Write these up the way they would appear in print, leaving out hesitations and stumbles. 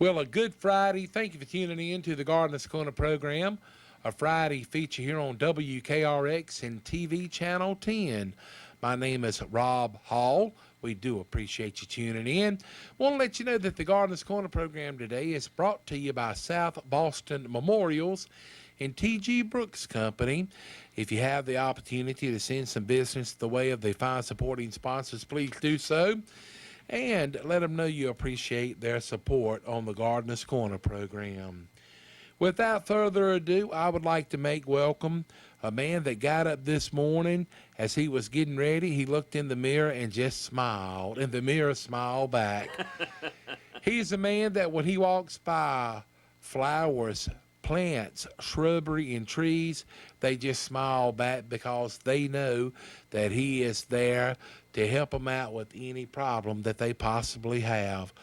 Well, a good Friday. Thank you for tuning in to the Gardener's Corner program, a Friday feature here on WKRX and TV Channel 10. My name is Rob Hall. We do appreciate you tuning in. Want to let you know that the Gardener's Corner program today is brought to you by South Boston Memorials and T.G. Brooks Company. If you have the opportunity to send some business the way of the fine supporting sponsors, please do so. And let them know you appreciate their support on the Gardener's Corner program. Without further ado, I would like to make welcome a man that got up this morning as he was getting ready. He looked in the mirror and just smiled, and the mirror smiled back. He's a man that when he walks by flowers, plants, shrubbery, and trees, they just smile back because they know that he is there to help them out with any problem that they possibly have.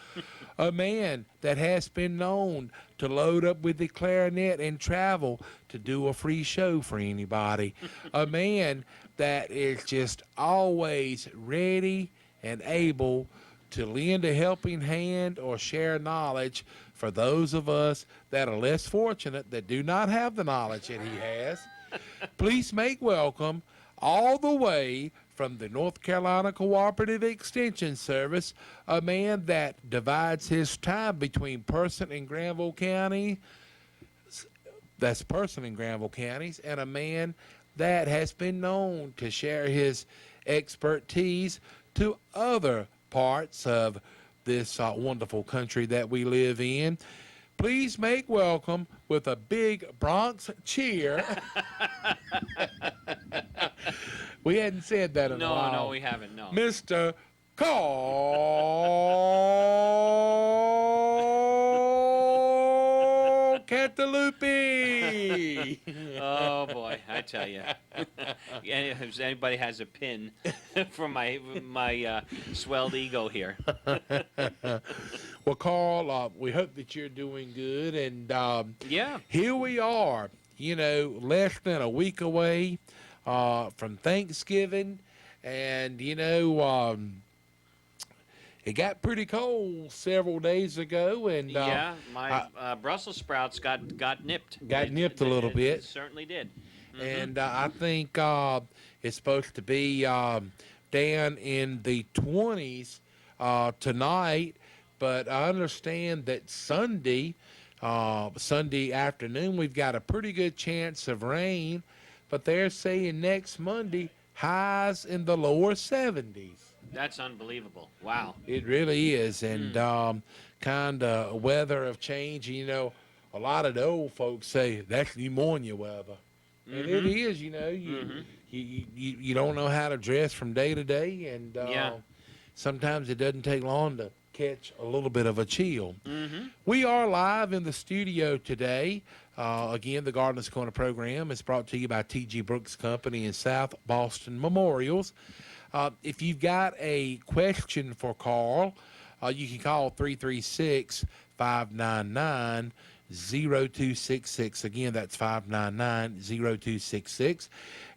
A man that has been known to load up with the clarinet and travel to do a free show for anybody. A man that is just always ready and able to lend a helping hand or share knowledge for those of us that are less fortunate that do not have the knowledge that he has. Please make welcome all the way from the North Carolina Cooperative Extension Service, a man that divides his time between Person and Granville County, that's Person and Granville counties, and a man that has been known to share his expertise to other parts of this wonderful country that we live in. Please make welcome with a big Bronx cheer. We hadn't said that in a while. No, we haven't, no. Mr. Carl Cantalupe. Oh, boy, I tell you. If anybody has a pin for my swelled ego here. Well, Carl, we hope that you're doing good. And Yeah. here we are, less than a week away from Thanksgiving. And, it got pretty cold several days ago. And Yeah, my Brussels sprouts got nipped. Got nipped a little bit. It certainly did. And I think it's supposed to be down in the 20s tonight. But I understand that Sunday afternoon, we've got a pretty good chance of rain. But they're saying next Monday, highs in the lower 70s. That's unbelievable. Wow. It really is. And kind of weather of change. A lot of the old folks say that's pneumonia weather. And it is, you don't know how to dress from day to day. And sometimes it doesn't take long to catch a little bit of a chill. We are live in the studio today. Again, the Gardener's Corner program is brought to you by T.G. Brooks Company and South Boston Memorials. If you've got a question for Carl, you can call 336-599-0266. Again, that's 599-0266.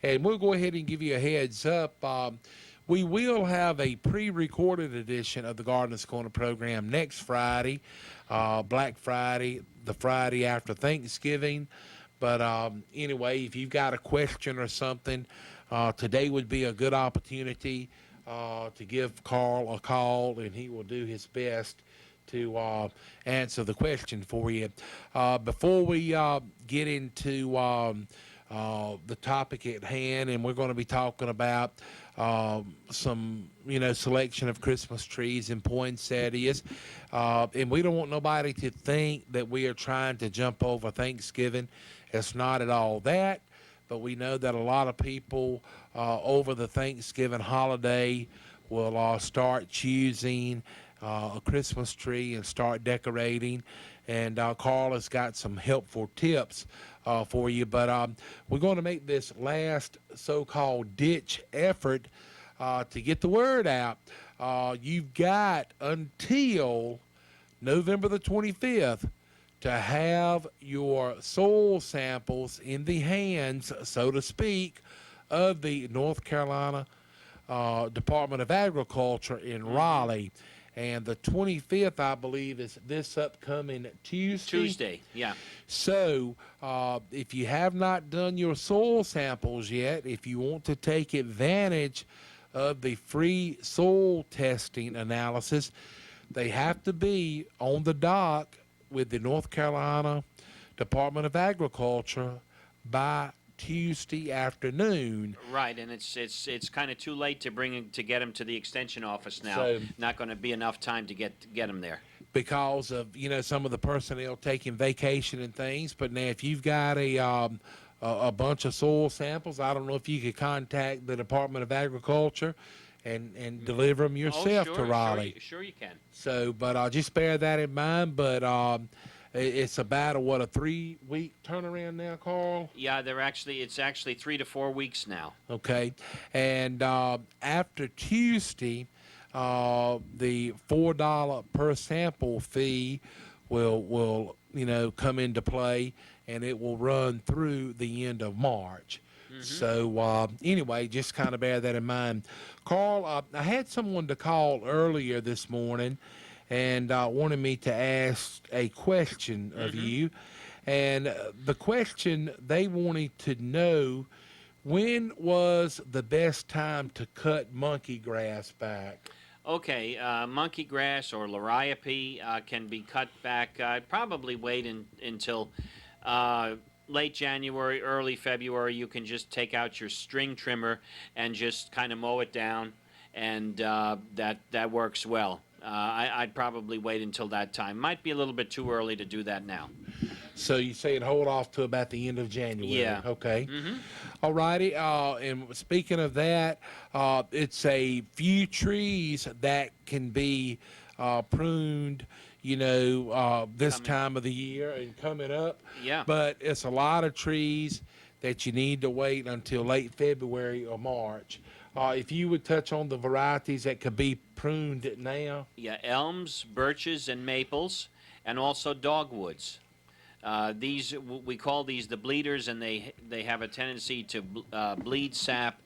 And we'll go ahead and give you a heads up. We will have a pre-recorded edition of the Gardener's Corner program next Friday, Black Friday, the Friday after Thanksgiving. But anyway, if you've got a question or something, today would be a good opportunity to give Carl a call, and he will do his best to answer the question for you. Before we get into the topic at hand, and we're going to be talking about some, selection of Christmas trees and poinsettias. And we don't want nobody to think that we are trying to jump over Thanksgiving. It's not at all that. But we know that a lot of people over the Thanksgiving holiday will start choosing a Christmas tree and start decorating. And Carl has got some helpful tips for you. But we're going to make this last so-called ditch effort to get the word out. You've got until November the 25th to have your soil samples in the hands, so to speak, of the North Carolina Department of Agriculture in Raleigh. and the 25th, I believe, is this upcoming Tuesday. Tuesday, yeah. So, if you have not done your soil samples yet, if you want to take advantage of the free soil testing analysis, they have to be on the dock with the North Carolina Department of Agriculture by Tuesday afternoon. Right, and it's kind of too late to get them to the extension office now. So- Not going to be enough time to get them there. Because of some of the personnel taking vacation and things. But now, if you've got a bunch of soil samples, I don't know if you could contact the Department of Agriculture and deliver them yourself oh, to Raleigh. Sure you can. So, but I'll just bear that in mind. But it's about a 3-week turnaround now, Carl. Yeah, it's actually 3 to 4 weeks now. Okay, and after Tuesday, the $4 per sample fee will come into play, and it will run through the end of March. So anyway, just kind of bear that in mind. Carl, I had someone to call earlier this morning, and wanted me to ask a question of you. And the question, they wanted to know, when was the best time to cut monkey grass back? Okay, monkey grass or liriope can be cut back. I'd probably wait until late January, early February. You can just take out your string trimmer and just kind of mow it down, and that works well. I'd probably wait until that time. Might be a little bit too early to do that now. So you saying hold off to about the end of January? Yeah. Okay. All righty. And speaking of that, it's a few trees that can be pruned, this time of the year and coming up. Yeah. But it's a lot of trees that you need to wait until late February or March. If you would touch on the varieties that could be pruned now. Yeah, elms, birches, and maples, and also dogwoods. We call these the bleeders, and they have a tendency to bleed sap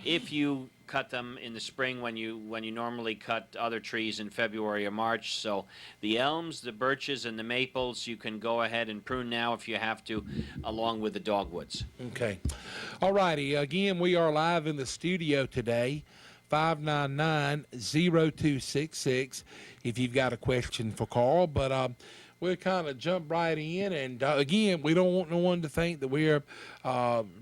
if you cut them in the spring when you normally cut other trees in February or March. So the elms, the birches, and the maples you can go ahead and prune now if you have to, along with the dogwoods. Okay. All righty. Again, we are live in the studio today, 599-0266, if you've got a question for Carl. But we'll kind of jump right in. And again, we don't want no one to think that we're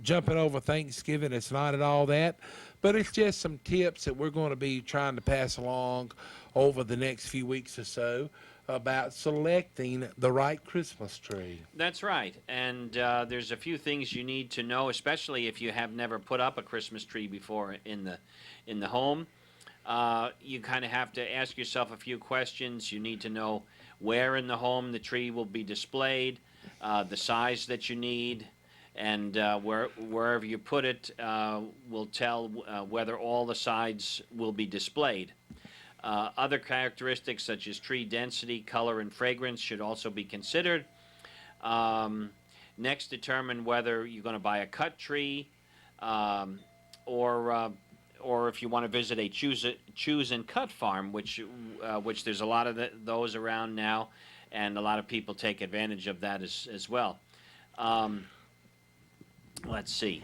jumping over Thanksgiving. It's not at all that. But it's just some tips that we're going to be trying to pass along over the next few weeks or so about selecting the right Christmas tree. That's right. And there's a few things you need to know, especially if you have never put up a Christmas tree before in the home. You kind of have to ask yourself a few questions. You need to know where in the home the tree will be displayed, the size that you need, and wherever you put it will tell whether all the sides will be displayed. Other characteristics such as tree density, color, and fragrance should also be considered. Next, determine whether you're going to buy a cut tree or if you want to visit a choose and cut farm, which there's a lot of those around now, and a lot of people take advantage of that as well. Let's see.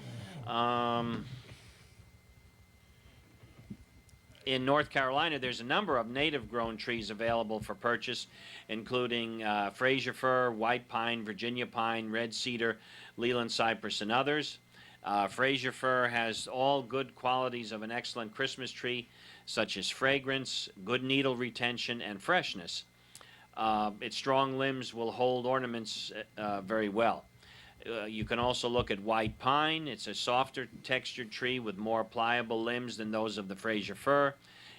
In North Carolina, there's a number of native-grown trees available for purchase, including Fraser fir, white pine, Virginia pine, red cedar, Leland cypress, and others. Fraser fir has all good qualities of an excellent Christmas tree, such as fragrance, good needle retention, and freshness. Its strong limbs will hold ornaments very well. You can also look at white pine. It's a softer textured tree with more pliable limbs than those of the Fraser fir.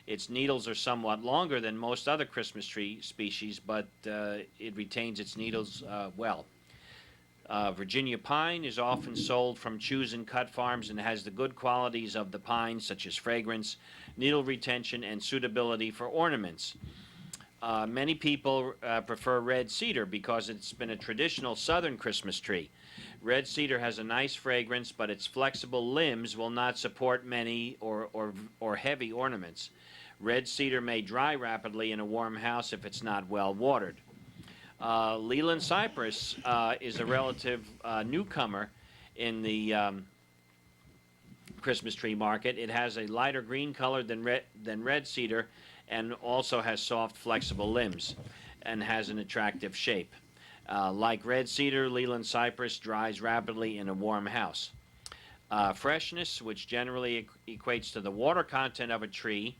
Its needles are somewhat longer than most other Christmas tree species, but it retains its needles well. Virginia pine is often sold from choose and cut farms and has the good qualities of the pine, such as fragrance, needle retention, and suitability for ornaments. Many people prefer red cedar because it's been a traditional southern Christmas tree. Red cedar has a nice fragrance, but its flexible limbs will not support many or heavy ornaments. Red cedar may dry rapidly in a warm house if it's not well watered. Leland cypress is a relative newcomer in the Christmas tree market. It has a lighter green color than red cedar, and also has soft, flexible limbs, and has an attractive shape. Like red cedar, Leland cypress dries rapidly in a warm house. Freshness, which generally equates to the water content of a tree,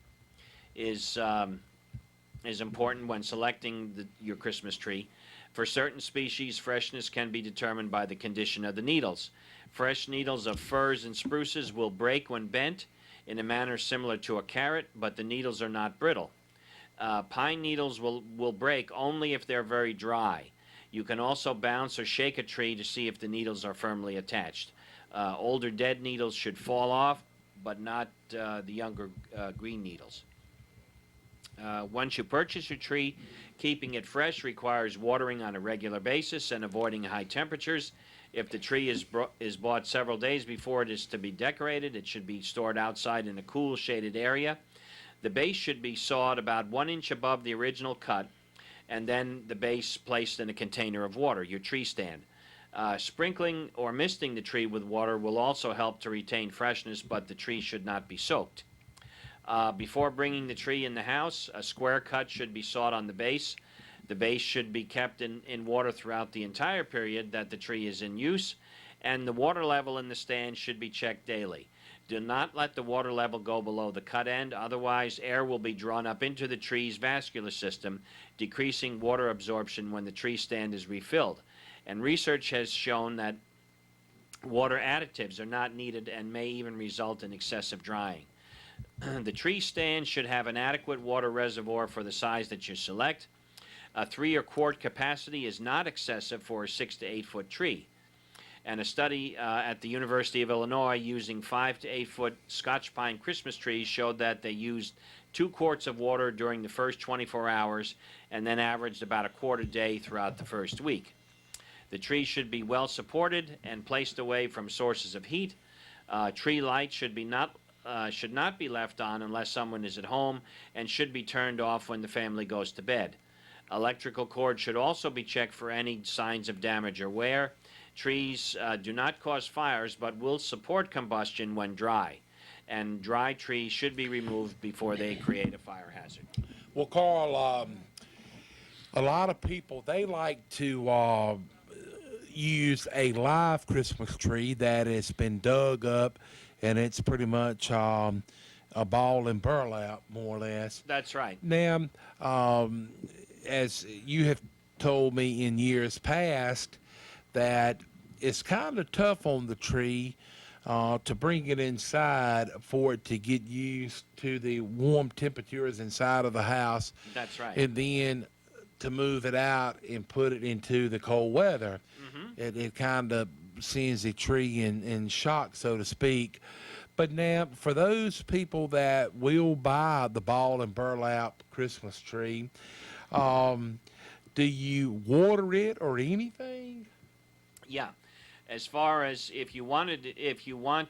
is important when selecting your Christmas tree. For certain species, freshness can be determined by the condition of the needles. Fresh needles of firs and spruces will break when bent in a manner similar to a carrot, but the needles are not brittle. Pine needles will break only if they're very dry. You can also bounce or shake a tree to see if the needles are firmly attached. Older dead needles should fall off, but not the younger green needles. Once you purchase your tree, keeping it fresh requires watering on a regular basis and avoiding high temperatures. If the tree is bought several days before it is to be decorated, it should be stored outside in a cool, shaded area. The base should be sawed about 1 inch above the original cut, and then the base placed in a container of water, your tree stand. Sprinkling or misting the tree with water will also help to retain freshness, but the tree should not be soaked. Before bringing the tree in the house, a square cut should be sawed on the base. The base should be kept in water throughout the entire period that the tree is in use, and the water level in the stand should be checked daily. Do not let the water level go below the cut end, otherwise air will be drawn up into the tree's vascular system, decreasing water absorption when the tree stand is refilled. And research has shown that water additives are not needed and may even result in excessive drying. The tree stand should have an adequate water reservoir for the size that you select. A 3 or quart capacity is not excessive for a 6 to 8 foot tree. And a study at the University of Illinois using 5 to 8 foot Scotch pine Christmas trees showed that they used 2 quarts of water during the first 24 hours and then averaged about a quart a day throughout the first week. The tree should be well supported and placed away from sources of heat. Tree light should not be left on unless someone is at home, and should be turned off when the family goes to bed. Electrical cords should also be checked for any signs of damage or wear. Trees do not cause fires but will support combustion when dry, and dry trees should be removed before they create a fire hazard. Well, Carl, a lot of people, they like to use a live Christmas tree that has been dug up, and it's pretty much a ball and burlap, more or less. That's right. Now, as you have told me in years past, that it's kind of tough on the tree to bring it inside for it to get used to the warm temperatures inside of the house. That's right. And then to move it out and put it into the cold weather. Mm-hmm. It kind of sends the tree in shock, so to speak. But now, for those people that will buy the ball and burlap Christmas tree, do you water it or anything? Yeah. As far as if you want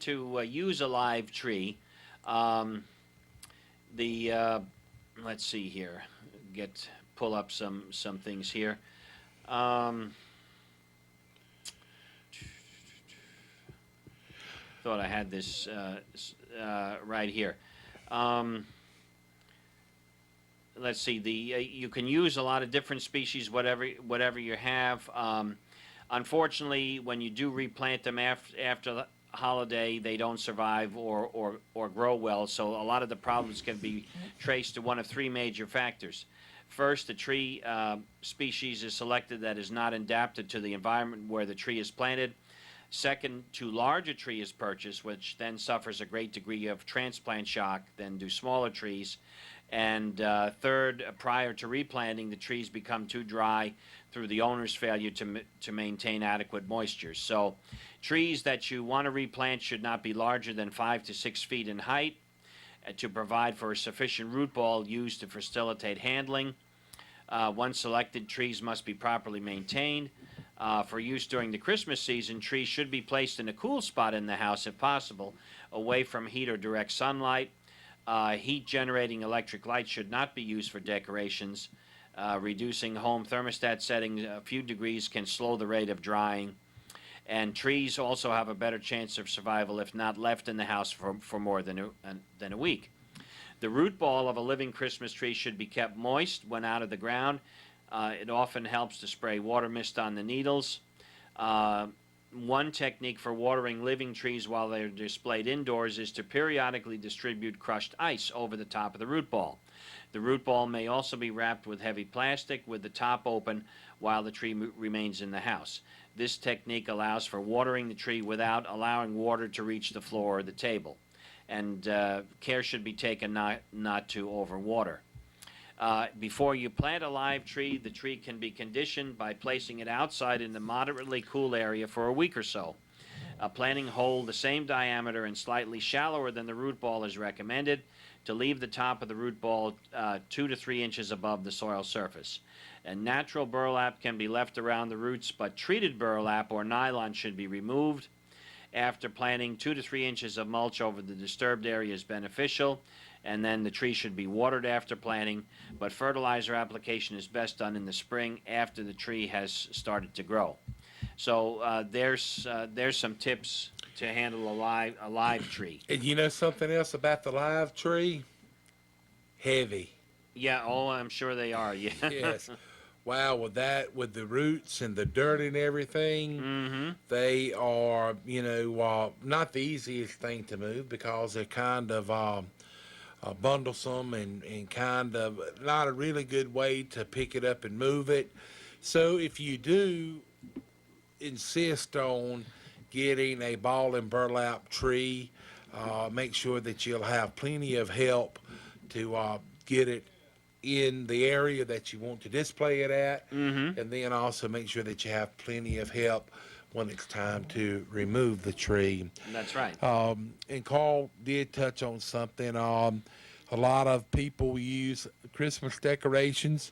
to use a live tree, let's see here, pull up some things here. Thought I had this right here. Let's see. You can use a lot of different species, whatever you have. Unfortunately, when you do replant them after the holiday, they don't survive or grow well. So a lot of the problems can be traced to one of 3 major factors. First, the tree species is selected that is not adapted to the environment where the tree is planted. Second, too large a tree is purchased, which then suffers a great degree of transplant shock than do smaller trees. And third, prior to replanting, the trees become too dry through the owner's failure to maintain adequate moisture. So trees that you want to replant should not be larger than 5 to 6 feet in height to provide for a sufficient root ball used to facilitate handling. Once selected, trees must be properly maintained. For use during the Christmas season, trees should be placed in a cool spot in the house if possible, away from heat or direct sunlight. Heat-generating electric lights should not be used for decorations. Reducing home thermostat settings a few degrees can slow the rate of drying. And trees also have a better chance of survival if not left in the house for more than a week. The root ball of a living Christmas tree should be kept moist when out of the ground. It often helps to spray water mist on the needles. One technique for watering living trees while they're displayed indoors is to periodically distribute crushed ice over the top of the root ball. The root ball may also be wrapped with heavy plastic with the top open while the tree remains in the house. This technique allows for watering the tree without allowing water to reach the floor or the table. And care should be taken not to overwater. Before you plant a live tree, the tree can be conditioned by placing it outside in a moderately cool area for a week or so. A planting hole the same diameter and slightly shallower than the root ball is recommended to leave the top of the root ball 2 to 3 inches above the soil surface. And natural burlap can be left around the roots, but treated burlap or nylon should be removed. After planting, 2 to 3 inches of mulch over the disturbed area is beneficial, and then the tree should be watered after planting, but fertilizer application is best done in the spring after the tree has started to grow. So there's some tips to handle a live tree. And you know something else about the live tree? Heavy. Yeah, oh, I'm sure they are. Yeah. Yes. Wow, with the roots and the dirt and everything, Mm-hmm. they are, not the easiest thing to move because they're kind of bundlesome and kind of not a really good way to pick it up and move it. So if you do insist on getting a ball and burlap tree, make sure that you'll have plenty of help to get it in the area that you want to display it at, Mm-hmm. and then also make sure that you have plenty of help when it's time to remove the tree. That's right. And Carl did touch on something. A lot of people use Christmas decorations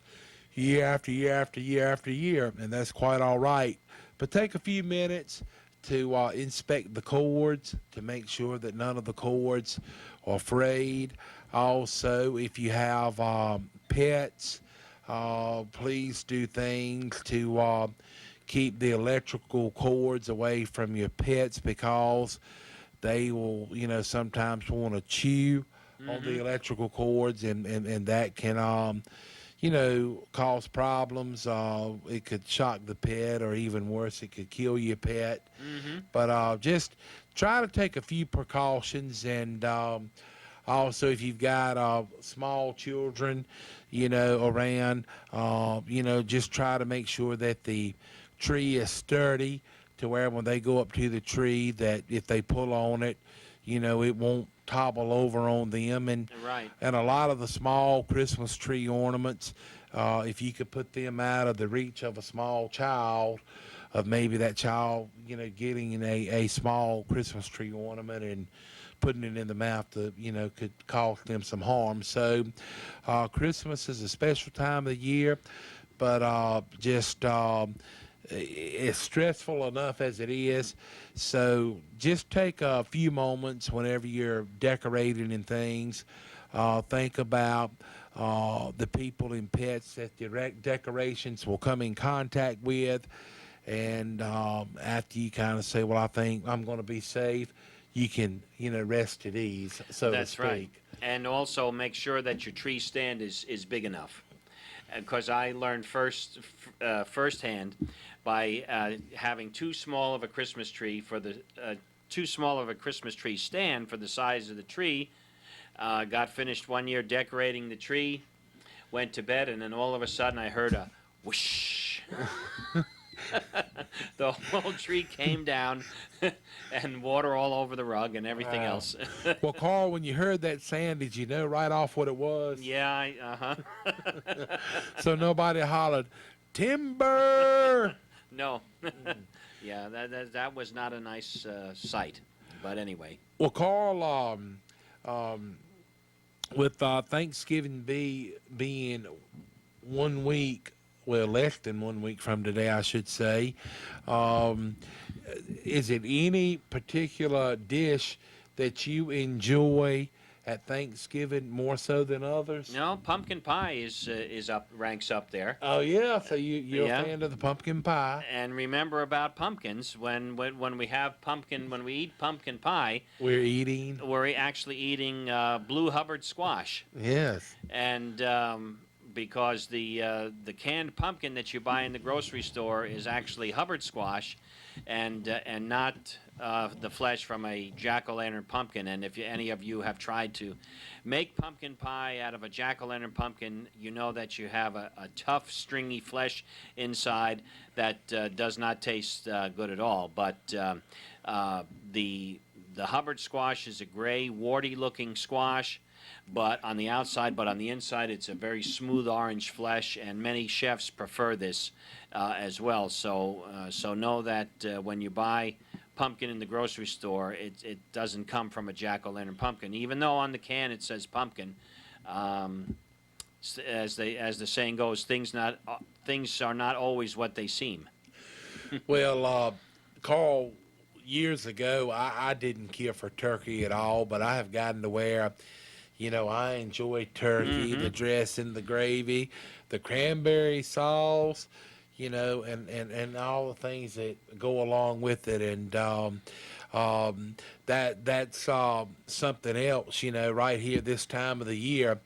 year after year after year after year, and that's quite all right. But take a few minutes to inspect the cords to make sure that none of the cords are frayed. Also, if you have pets, please do things to keep the electrical cords away from your pets because they will, sometimes want to chew on the electrical cords, and that can, cause problems. It could shock the pet, or even worse, it could kill your pet. Mm-hmm. But just try to take a few precautions, and also if you've got small children, around, just try to make sure that the tree is sturdy to where when they go up to the tree, that if they pull on it, it won't topple over on them. And Right. and a lot of the small Christmas tree ornaments, if you could put them out of the reach of a small child, of maybe that child, getting a small Christmas tree ornament and putting it in the mouth, could cause them some harm. So Christmas is a special time of the year, but just it's stressful enough as it is. So just take a few moments whenever you're decorating and things. Think about the people and pets that the decorations will come in contact with. And after you kind of say, well, I think I'm going to be safe, you can, rest at ease, so That's to speak. right. And also make sure that your tree stand is big enough. Because I learned firsthand by having too small of a Christmas tree stand for the size of the tree. Got finished one year decorating the tree, went to bed, and then all of a sudden I heard a whoosh. The whole tree came down and water all over the rug and everything Wow. else. Well, Carl, when you heard that sound, did you know right off what it was? Yeah, uh-huh. So nobody hollered, timber! No. Yeah, that was not a nice sight. But anyway. Well, Carl, with Thanksgiving being 1 week, well, less than 1 week from today, I should say, is it any particular dish that you enjoy at Thanksgiving more so than others? No, pumpkin pie is ranks up there. Oh yeah, so you're Yeah. a fan of the pumpkin pie. And remember about pumpkins, when we have when we eat pumpkin pie, We're eating. we're actually eating blue Hubbard squash. Yes. And because the canned pumpkin that you buy in the grocery store is actually Hubbard squash, and not the flesh from a jack-o'-lantern pumpkin. And if any of you have tried to make pumpkin pie out of a jack-o'-lantern pumpkin, you know that you have a tough, stringy flesh inside that does not taste good at all. But the Hubbard squash is a gray, warty-looking squash, but on the outside, but on the inside, it's a very smooth orange flesh, and many chefs prefer this as well. So know that when you buy pumpkin in the grocery store, it doesn't come from a jack-o'-lantern pumpkin, even though on the can it says pumpkin. As the saying goes, things are not always what they seem. Well, Carl, years ago, I didn't care for turkey at all, but I have gotten to where, I enjoy turkey, the dressing, the gravy, the cranberry sauce, and all the things that go along with it. And that's something else, right here this time of the year,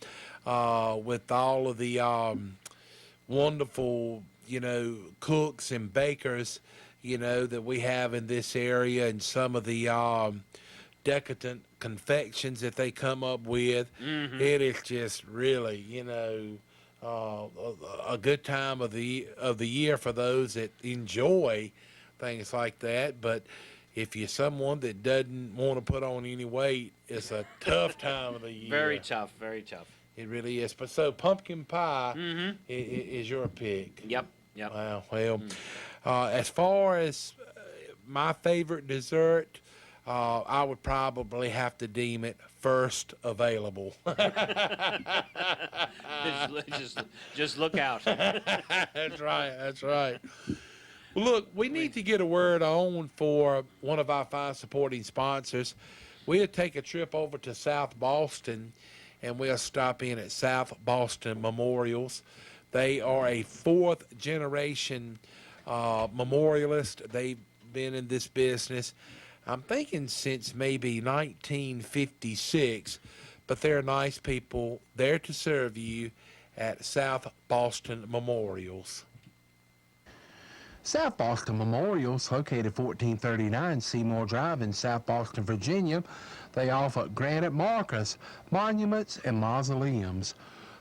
with all of the wonderful, cooks and bakers, that we have in this area, and some of the decadent confections that they come up with. It is just really, a good time of the year for those that enjoy things like that. But if you're someone that doesn't want to put on any weight, it's a tough time of the year. Very tough, very tough. It really is. But so pumpkin pie is your pick. Yep. Wow. Well, as far as my favorite dessert, I would probably have to deem it first available. just look out. That's right. That's right. Well, look, we need to get a word on for one of our fine supporting sponsors. We'll take a trip over to South Boston, and we'll stop in at South Boston Memorials. They are a fourth-generation memorialist. They've been in this business, I'm thinking, since maybe 1956, but they're nice people there to serve you at South Boston Memorials. South Boston Memorials, located 1439 Seymour Drive in South Boston, Virginia. They offer granite markers, monuments, and mausoleums.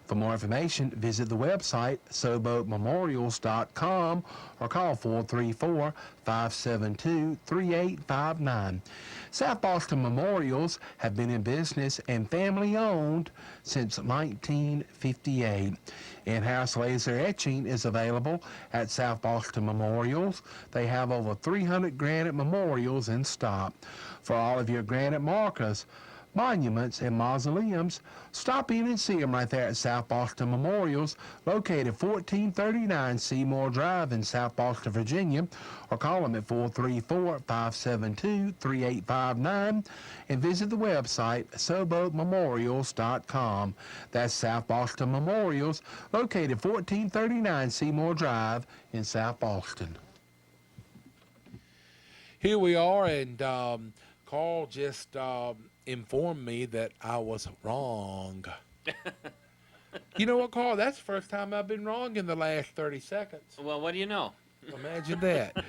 For more information, visit the website SoboMemorials.com or call 434-572-3859. South Boston Memorials have been in business and family-owned since 1958. In-house laser etching is available at South Boston Memorials. They have over 300 granite memorials in stock. For all of your granite markers, monuments, and mausoleums, stop in and see them right there at South Boston Memorials, located 1439 Seymour Drive in South Boston, Virginia, or call them at 434-572-3859 and visit the website SoboMemorials.com. That's South Boston Memorials, located 1439 Seymour Drive in South Boston. Here we are, and Carl just informed me that I was wrong. You know what, Carl? That's the first time I've been wrong in the last 30 seconds. Well, what do you know? Imagine that.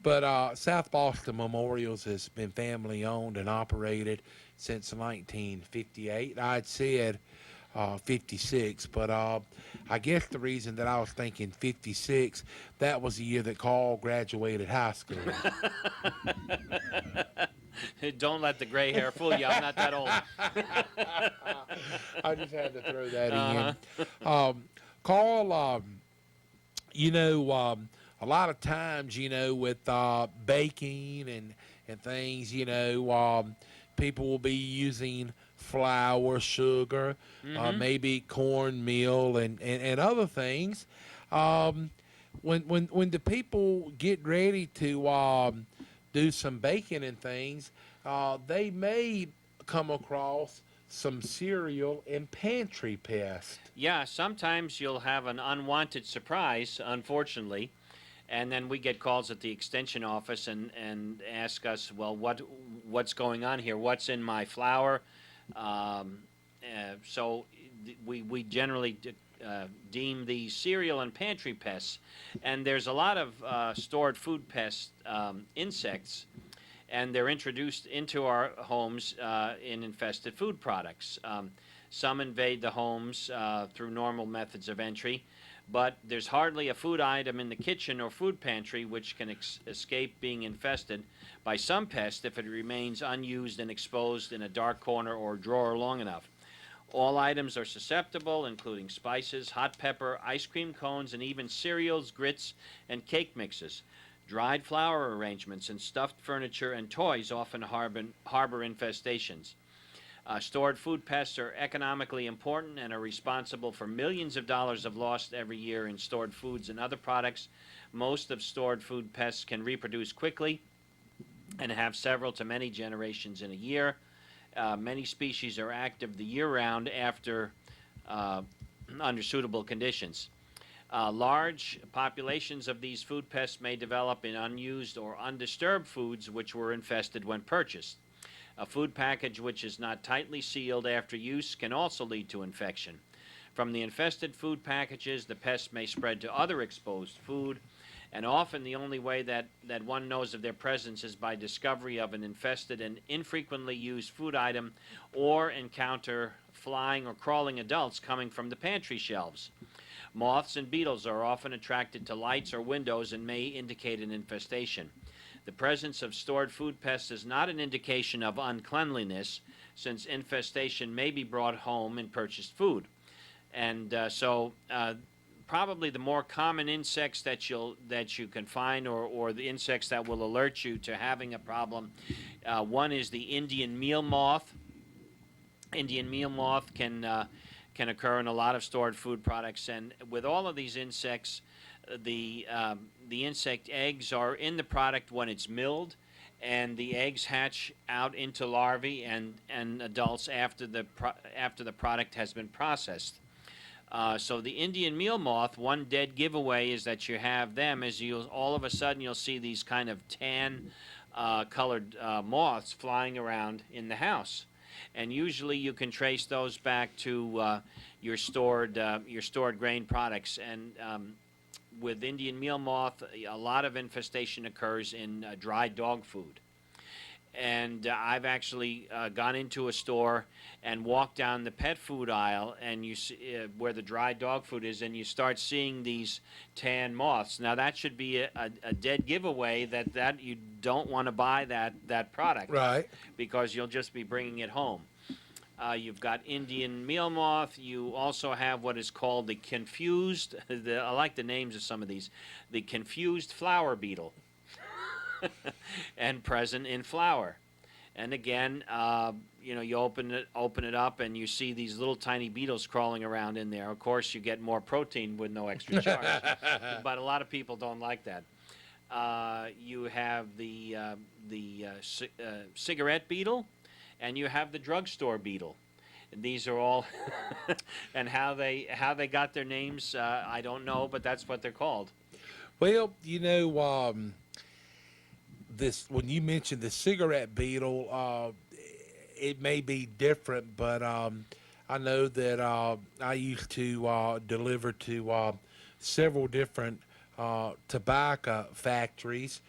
But South Boston Memorials has been family owned and operated since 1958. I'd said 56, but I guess the reason that I was thinking 56, that was the year that Carl graduated high school. Don't let the gray hair fool you. I'm not that old. I just had to throw that in. Carl, a lot of times, with baking and things, people will be using flour, sugar, maybe cornmeal, and other things. When the people get ready to do some baking and things, they may come across some cereal and pantry pests. Yeah, sometimes you'll have an unwanted surprise, unfortunately, and then we get calls at the extension office and ask us, well, what's going on here? What's in my flour? So we generally deem these cereal and pantry pests, and there's a lot of stored food pests, insects, and they're introduced into our homes in infested food products. Some invade the homes through normal methods of entry, but there's hardly a food item in the kitchen or food pantry which can escape being infested by some pest if it remains unused and exposed in a dark corner or drawer long enough. All items are susceptible, including spices, hot pepper, ice cream cones, and even cereals, grits, and cake mixes. Dried flour arrangements and stuffed furniture and toys often harbor infestations. Stored food pests are economically important and are responsible for millions of dollars of loss every year in stored foods and other products. Most of stored food pests can reproduce quickly and have several to many generations in a year. Many species are active the year round after under suitable conditions. Large populations of these food pests may develop in unused or undisturbed foods which were infested when purchased. A food package which is not tightly sealed after use can also lead to infection. From the infested food packages, the pests may spread to other exposed food, and often the only way that one knows of their presence is by discovery of an infested and infrequently used food item or encounter flying or crawling adults coming from the pantry shelves. Moths and beetles are often attracted to lights or windows and may indicate an infestation. The presence of stored food pests is not an indication of uncleanliness, since infestation may be brought home in purchased food. And probably the more common insects that you can find, or the insects that will alert you to having a problem, one is the Indian meal moth. Indian meal moth can occur in a lot of stored food products, and with all of these insects, the insect eggs are in the product when it's milled, and the eggs hatch out into larvae and adults after the product has been processed. So the Indian meal moth, one dead giveaway is that you have them, as all of a sudden you'll see these kind of tan colored moths flying around in the house. And usually you can trace those back to your stored grain products. And with Indian meal moth, a lot of infestation occurs in dry dog food. And I've actually gone into a store and walked down the pet food aisle, and you see where the dry dog food is, and you start seeing these tan moths. Now that should be a dead giveaway that you don't want to buy that product, Right. because you'll just be bringing it home. You've got Indian meal moth. You also have what is called the confused. I like the names of some of these. The confused flour beetle. And present in flour. And again, you open it up, and you see these little tiny beetles crawling around in there. Of course, you get more protein with no extra charge, but a lot of people don't like that. You have the cigarette beetle, and you have the drugstore beetle. And these are all, and how they got their names, I don't know, but that's what they're called. Well, when you mentioned the cigarette beetle, it may be different, but I know that I used to deliver to several different tobacco factories,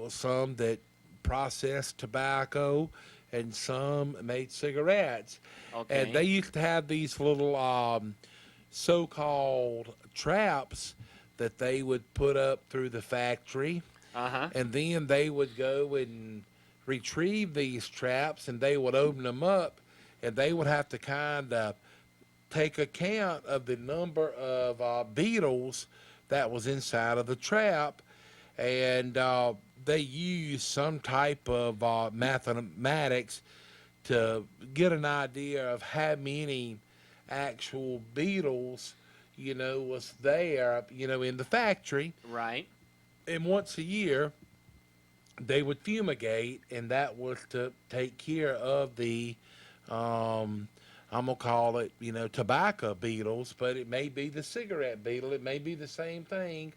some that processed tobacco and some made cigarettes. Okay. And they used to have these little so-called traps that they would put up through the factory. Uh-huh. And then they would go and retrieve these traps, and they would open them up, and they would have to kind of take account of the number of beetles that was inside of the trap, and they used some type of mathematics to get an idea of how many actual beetles, was there, in the factory. Right. And once a year, they would fumigate, and that was to take care of the I'm gonna call it, tobacco beetles, but it may be the cigarette beetle. It may be the same thing.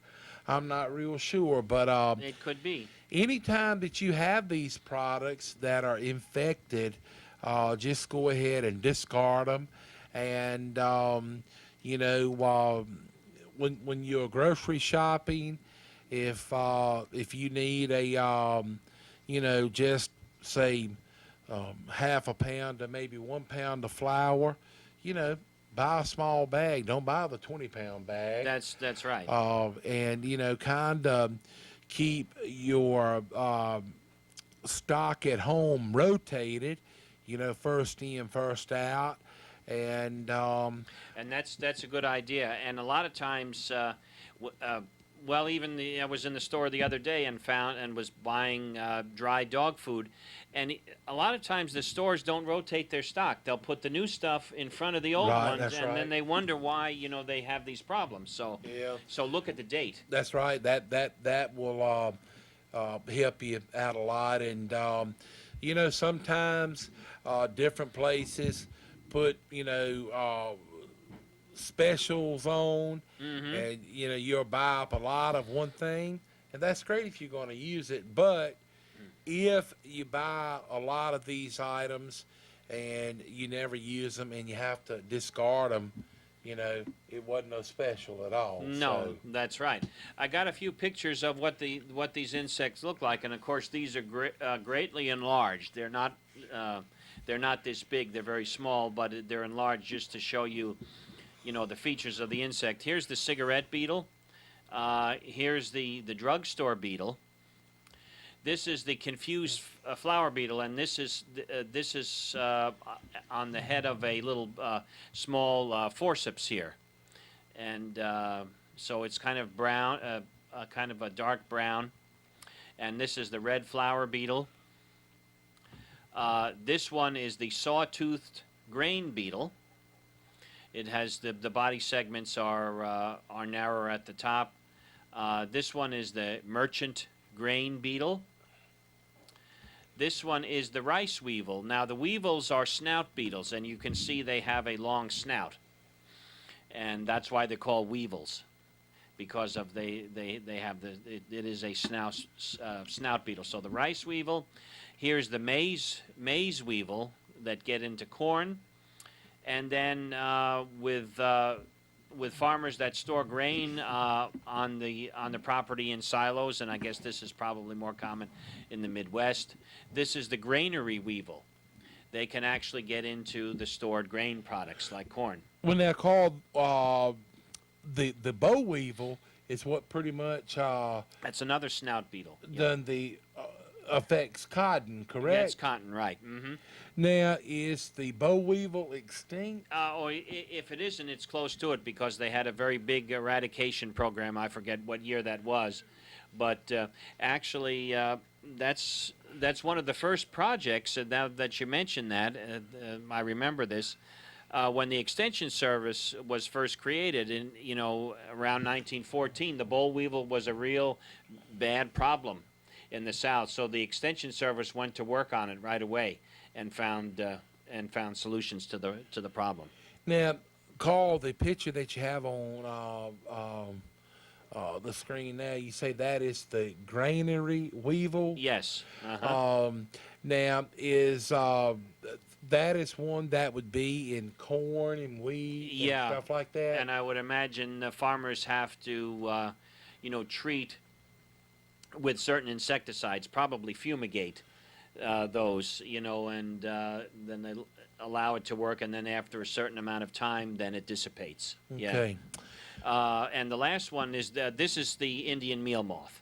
I'm not real sure, but It could be. anytime that you have these products that are infected, just go ahead and discard them. And when you're grocery shopping, if you need a just say half a pound to maybe 1 pound of flour, you know, buy a small bag. Don't buy the 20-pound bag. That's right. And kind of keep your stock at home rotated. First in, first out, and And that's a good idea. And a lot of times, well, even I was in the store the other day and was buying dry dog food, and a lot of times the stores don't rotate their stock. They'll put the new stuff in front of the old Right, ones, that's and right. then they wonder why they have these problems. So Yeah. so look at the date. that's right. That will help you out a lot. And sometimes different places put specials on, and you'll buy up a lot of one thing, and that's great if you're going to use it. But if you buy a lot of these items and you never use them and you have to discard them, it wasn't no special at all. No, So, that's right. I got a few pictures of what these insects look like, and of course these are greatly enlarged. They're not this big. They're very small, but they're enlarged just to show you, the features of the insect. Here's the cigarette beetle. Here's the drugstore beetle. This is the confused flower beetle, and this is on the head of a little small forceps here, and so it's kind of brown, kind of a dark brown. And this is the red flower beetle. This one is the sawtoothed grain beetle. It has the body segments are narrower at the top. This one is the merchant grain beetle. This one is the rice weevil. Now the weevils are snout beetles, and you can see they have a long snout, and that's why they're called weevils, because of they have it is a snout beetle. So the rice weevil. Here's the maize weevil that get into corn, and then with farmers that store grain on the property in silos, and I guess this is probably more common in the Midwest. This is the granary weevil. They can actually get into the stored grain products like corn. when they're called the boll weevil, is what pretty much That's another snout beetle. Yeah. done the affects cotton, correct? That's cotton, right? Mm-hmm. Now, is the boll weevil extinct? If it isn't, it's close to it, because they had a very big eradication program. I forget what year that was, but actually, that's one of the first projects. Now that you mentioned that, I remember this. When the Extension Service was first created in around 1914, the boll weevil was a real bad problem in the South. So the Extension Service went to work on it right away and found solutions to the problem. Now, Carl, the picture that you have on the screen now, you say that is the granary weevil. Yes. Uh-huh. Now, is that is one that would be in corn and wheat Yeah. and stuff like that? And I would imagine the farmers have to, treat with certain insecticides, probably fumigate those, and then they allow it to work, and then after a certain amount of time, then it dissipates. Okay. Yeah. And the last one is this is the Indian meal moth,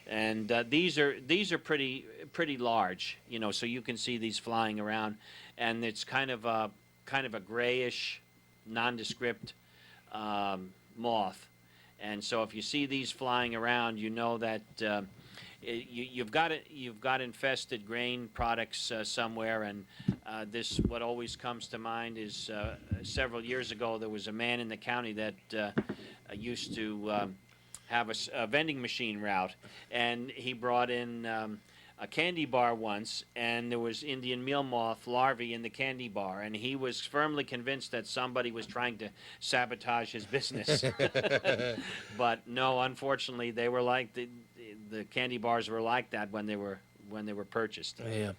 and these are pretty large, so you can see these flying around, and it's kind of a grayish, nondescript moth. And so if you see these flying around, you know that you've got infested grain products somewhere. And this, what always comes to mind is several years ago there was a man in the county that used to have a vending machine route, and he brought in a candy bar once, and there was Indian meal moth larvae in the candy bar, and he was firmly convinced that somebody was trying to sabotage his business. But no, unfortunately, they were like the candy bars were like that when they were purchased. Yeah.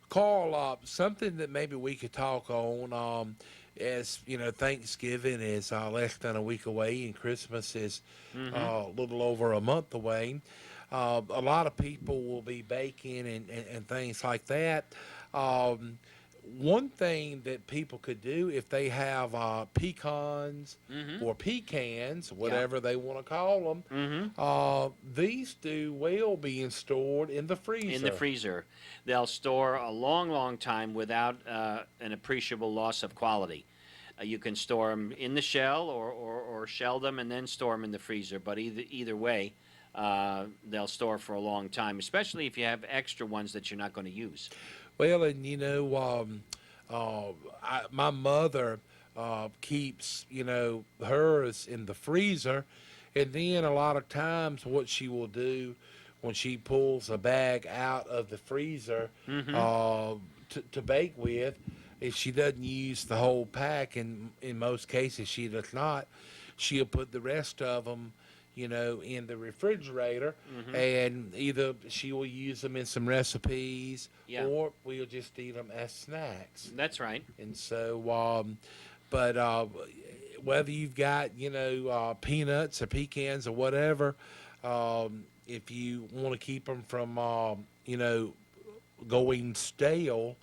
Carl, something that maybe we could talk on, as you know, Thanksgiving is less than a week away, and Christmas is a little over a month away. A lot of people will be baking and things like that. One thing that people could do if they have pecans or pecans, whatever they want to call them, these do well being stored in the freezer. In the freezer, they'll store a long, long time without an appreciable loss of quality. You can store them in the shell or shell them and then store them in the freezer. But either way, they'll store for a long time, especially if you have extra ones that you're not going to use. Well, and you know, my mother keeps, you know, hers in the freezer, and then a lot of times what she will do when she pulls a bag out of the freezer to bake with, if she doesn't use the whole pack, and in most cases she does not, she'll put the rest of them, you know, in the refrigerator, and either she will use them in some recipes, or we'll just eat them as snacks. That's right. And so, but whether you've got, you know, peanuts or pecans or whatever, if you want to keep them from, you know, going stale,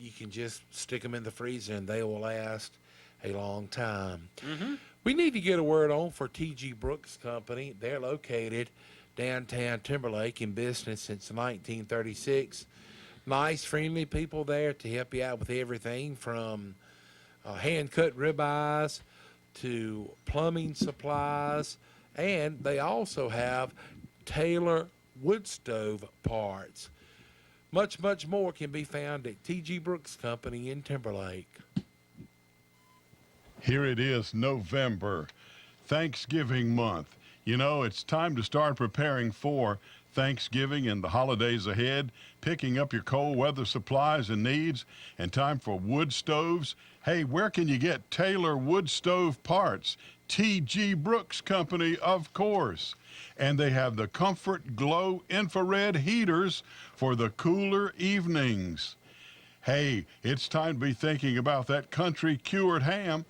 you can just stick them in the freezer and they will last a long time. We need to get a word on for T.G. Brooks Company. They're located downtown Timberlake, in business since 1936. Nice, friendly people there to help you out with everything from hand-cut ribeyes to plumbing supplies, and they also have Taylor wood stove parts. Much, much more can be found at T.G. Brooks Company in Timberlake. Here it is, November, Thanksgiving month. You know, it's time to start preparing for Thanksgiving and the holidays ahead, picking up your cold weather supplies and needs, and time for wood stoves. Hey, where can you get Taylor wood stove parts? T.G. Brooks Company, of course. And they have the Comfort Glow infrared heaters for the cooler evenings. Hey, it's time to be thinking about that country cured ham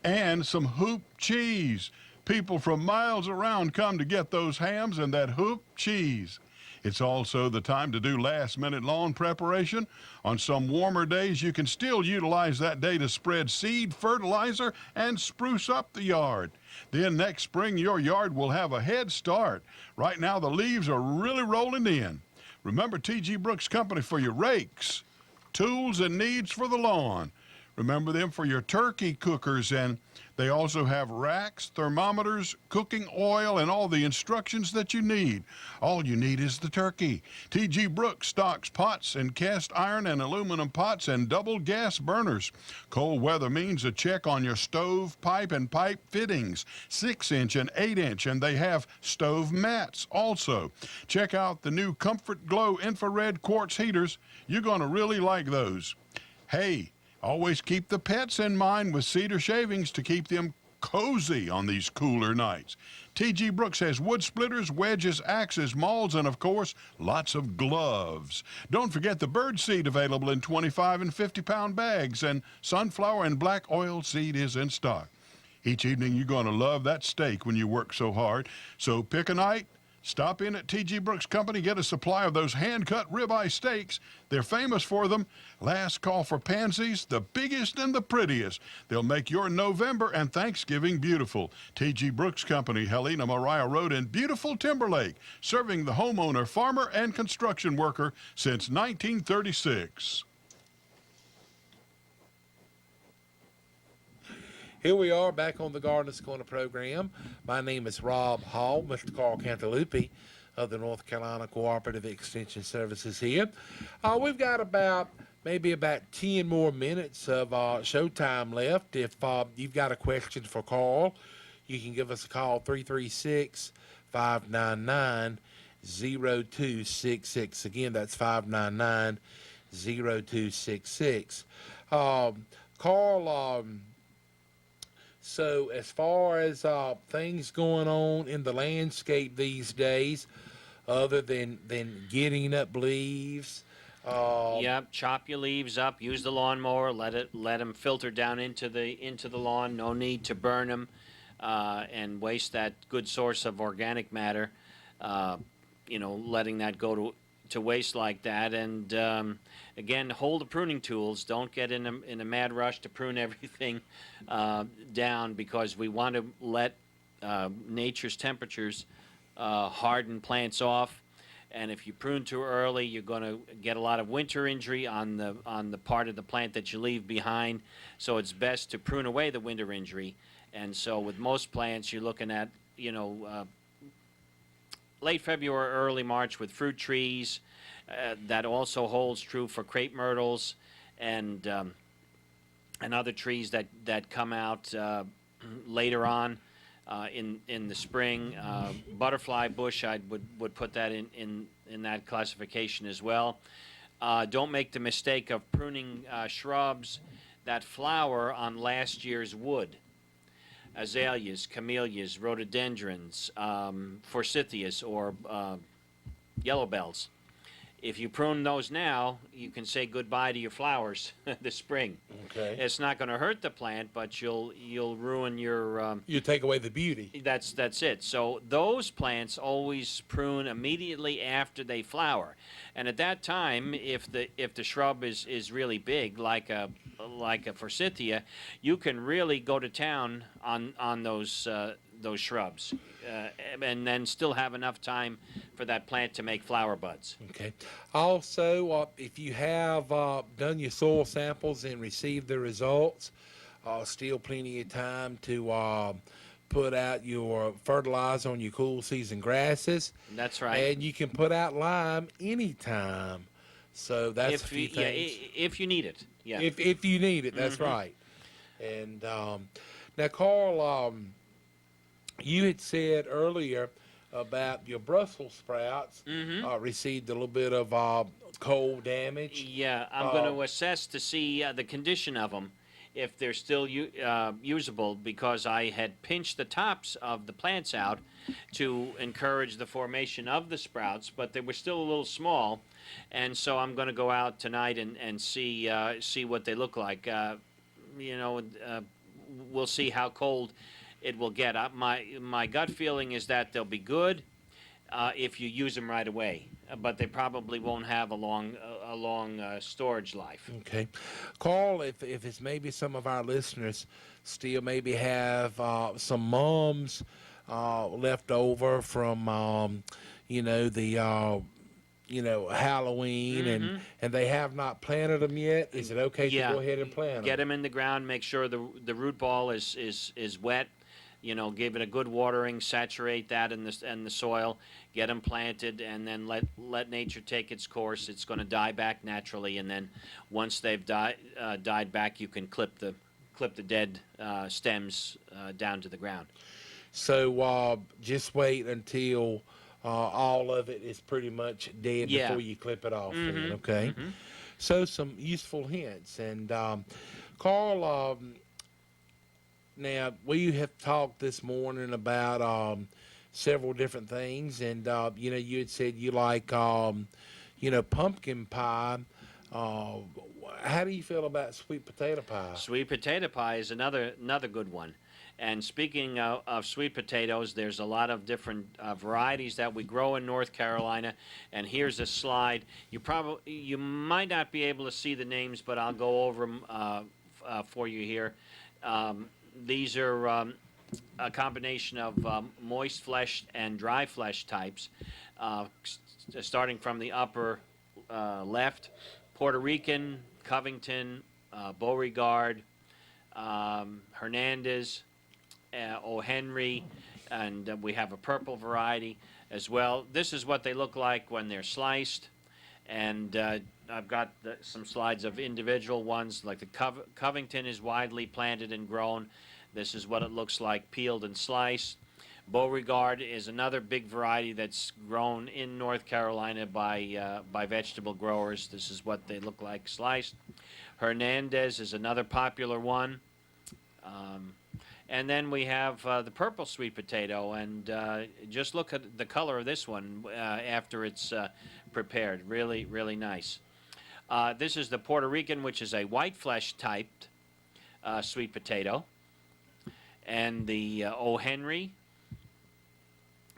and some hoop cheese. People from miles around come to get those hams and that hoop cheese. It's also the time to do last-minute lawn preparation. On some warmer days, you can still utilize that day to spread seed, fertilizer, and spruce up the yard. Then next spring, your yard will have a head start. Right now, the leaves are really rolling in. Remember T.G. Brooks Company for your rakes, tools, and needs for the lawn. Remember them for your turkey cookers, and they also have racks, thermometers, cooking oil, and all the instructions that you need. All you need is the turkey. T.G. Brooks stocks pots and cast iron and aluminum pots and double gas burners. Cold weather means a check on your stove, pipe, and pipe fittings, 6-inch and 8-inch, and they have stove mats also. Check out the new Comfort Glow infrared quartz heaters. You're going to really like those. Hey, always keep the pets in mind with cedar shavings to keep them cozy on these cooler nights. T.G. Brooks has wood splitters, wedges, axes, mauls, and of course, lots of gloves. Don't forget the bird seed available in 25 and 50-pound bags, and sunflower and black oil seed is in stock. Each evening you're going to love that steak when you work so hard. So pick a night. Stop in at T.G. Brooks Company, get a supply of those hand-cut ribeye steaks. They're famous for them. Last call for pansies, the biggest and the prettiest. They'll make your November and Thanksgiving beautiful. T.G. Brooks Company, Helena Mariah Road in beautiful Timberlake, serving the homeowner, farmer, and construction worker since 1936. Here we are back on the Gardener's Corner program. My name is Rob Hall, Mr. Carl Cantalupi of the North Carolina Cooperative Extension Services here. We've got maybe about 10 more minutes of showtime left. If you've got a question for Carl, you can give us a call, 336-599-8820. 0266. Again, that's 599 0266. Carl, so as far as things going on in the landscape these days, other than getting up leaves, Yep, chop your leaves up. Use the lawnmower. Let them filter down into the lawn. No need to burn them, and waste that good source of organic matter. Letting that go to waste like that. And again, hold the pruning tools. Don't get in a mad rush to prune everything down, because we want to let nature's temperatures harden plants off. And if you prune too early, you're going to get a lot of winter injury on the part of the plant that you leave behind. So it's best to prune away the winter injury. And so with most plants, you're looking at late February, early March with fruit trees. That also holds true for crepe myrtles and other trees that come out later on. In the spring, butterfly bush, I would put that in that classification as well. Don't make the mistake of pruning shrubs that flower on last year's wood. Azaleas, camellias, rhododendrons, forsythias, or yellow bells. If you prune those now, you can say goodbye to your flowers this spring. okay, It's not going to hurt the plant, but you'll ruin your. you take away the beauty. That's it. So those plants always prune immediately after they flower, and at that time, if the shrub is really big, like a forsythia, you can really go to town on those shrubs, and then still have enough time for that plant to make flower buds. Okay. Also, if you have done your soil samples and received the results, still plenty of time to put out your fertilizer on your cool season grasses. That's right. And you can put out lime anytime. So that's a few things. If you need it. Yeah. If you need it, that's right. And now, Carl, you had said earlier about your Brussels sprouts received a little bit of cold damage. Yeah, I'm going to assess to see the condition of them, if they're still usable, because I had pinched the tops of the plants out to encourage the formation of the sprouts, but they were still a little small, and so I'm going to go out tonight and see what they look like. We'll see how cold it will get. My gut feeling is that they'll be good if you use them right away, but they probably won't have a long storage life. Okay. Carl, if it's maybe some of our listeners still maybe have some mums left over from, Halloween, and they have not planted them yet, is it okay to go ahead and plant them? Get them in the ground, make sure the root ball is wet. Give it a good watering, saturate that in the soil, get them planted, and then let nature take its course. It's going to die back naturally, and then once they've died back, you can clip the dead stems down to the ground. So just wait until all of it is pretty much dead before you clip it off. Then, okay. So some useful hints. And Carl, now we have talked this morning about several different things, and you had said you like pumpkin pie. How do you feel about sweet potato pie? Sweet potato pie is another good one. And speaking of sweet potatoes, there's a lot of different varieties that we grow in North Carolina. And here's a slide. You might not be able to see the names, but I'll go over them for you here. These are a combination of moist flesh and dry flesh types, starting from the upper left: Puerto Rican, Covington, Beauregard, Hernandez, O. Henry, and we have a purple variety as well. This is what they look like when they're sliced, and I've got some slides of individual ones. Like the Covington is widely planted and grown. This is what it looks like peeled and sliced. Beauregard is another big variety that's grown in North Carolina by vegetable growers. This is what they look like sliced. Hernandez is another popular one. And then we have the purple sweet potato, and just look at the color of this one after it's prepared. Really, really nice. This is the Puerto Rican, which is a white flesh typed sweet potato, and the O. Henry.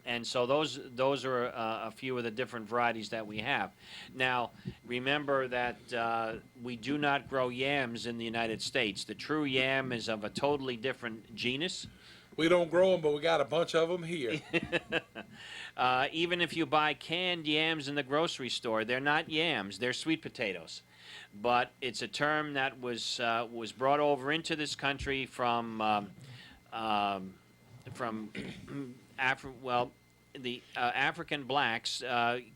And so those are a few of the different varieties that we have. Now, remember that we do not grow yams in the United States. The true yam is of a totally different genus. We don't grow them, but we got a bunch of them here. Even if you buy canned yams in the grocery store, they're not yams; they're sweet potatoes. But it's a term that was brought over into this country from the African blacks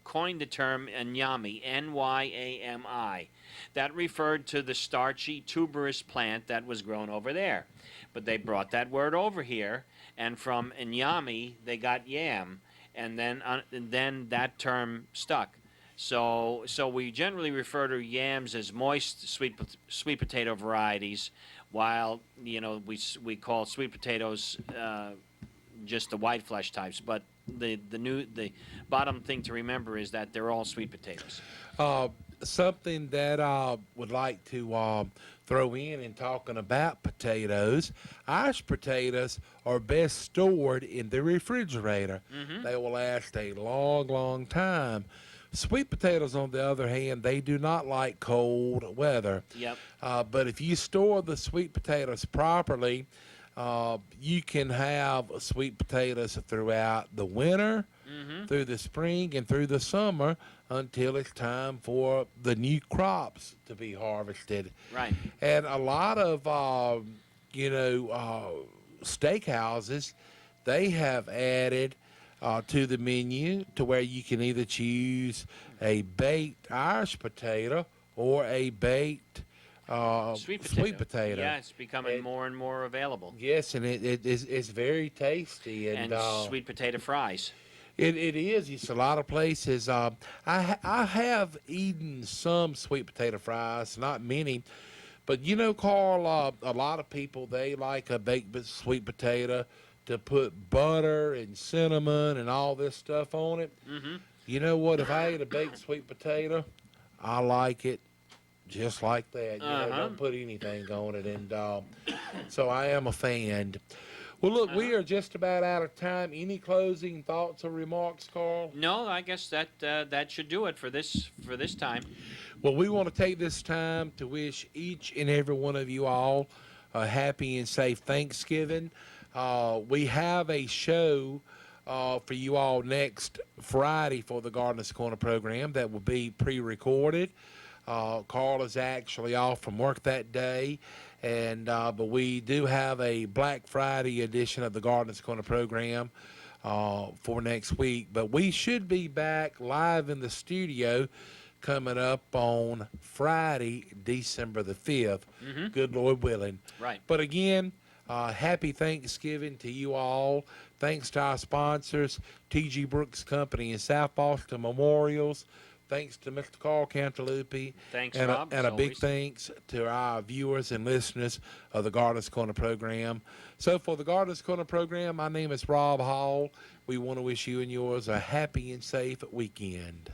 coined the term nyami, N-Y-A-M-I. That referred to the starchy tuberous plant that was grown over there. But they brought that word over here, and from nyami they got yam, and then that term stuck. So we generally refer to yams as moist sweet potato varieties, while we call sweet potatoes just the white flesh types. But the bottom thing to remember is that they're all sweet potatoes. Something that I would like to throw in talking about potatoes, Irish potatoes are best stored in the refrigerator. They will last a long, long time. Sweet potatoes, on the other hand, they do not like cold weather. Yep. But if you store the sweet potatoes properly, you can have sweet potatoes throughout the winter, through the spring, and through the summer until it's time for the new crops to be harvested. Right. And a lot of, steakhouses, they have added to the menu to where you can either choose a baked Irish potato or a baked Sweet potato. Yeah, it's becoming more and more available. Yes, and it's very tasty. And sweet potato fries. It is. It's a lot of places. I have eaten some sweet potato fries, not many. But Carl, a lot of people, they like a baked sweet potato to put butter and cinnamon and all this stuff on it. You know what? If I ate a baked sweet potato, I like it just like that. Don't put anything on it. And so I am a fan. Well, look, we are just about out of time. Any closing thoughts or remarks, Carl? No, I guess that should do it for this time. Well, we want to take this time to wish each and every one of you all a happy and safe Thanksgiving. We have a show for you all next Friday for the Gardener's Corner program that will be pre-recorded. Carl is actually off from work that day, and but we do have a Black Friday edition of the Gardener's Corner program for next week. But we should be back live in the studio coming up on Friday, December the 5th. Good Lord willing. Right. But again, happy Thanksgiving to you all. Thanks to our sponsors, T.G. Brooks Company and South Boston Memorials. Thanks to Mr. Carl Cantalupi. Thanks, and Rob, and as a big always. thanks to our viewers and listeners of the Gardener's Corner program. So for the Gardener's Corner program, my name is Rob Hall. We want to wish you and yours a happy and safe weekend.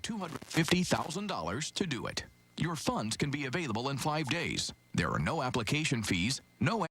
$250,000 to do it. Your funds can be available in 5 days. There are no application fees, no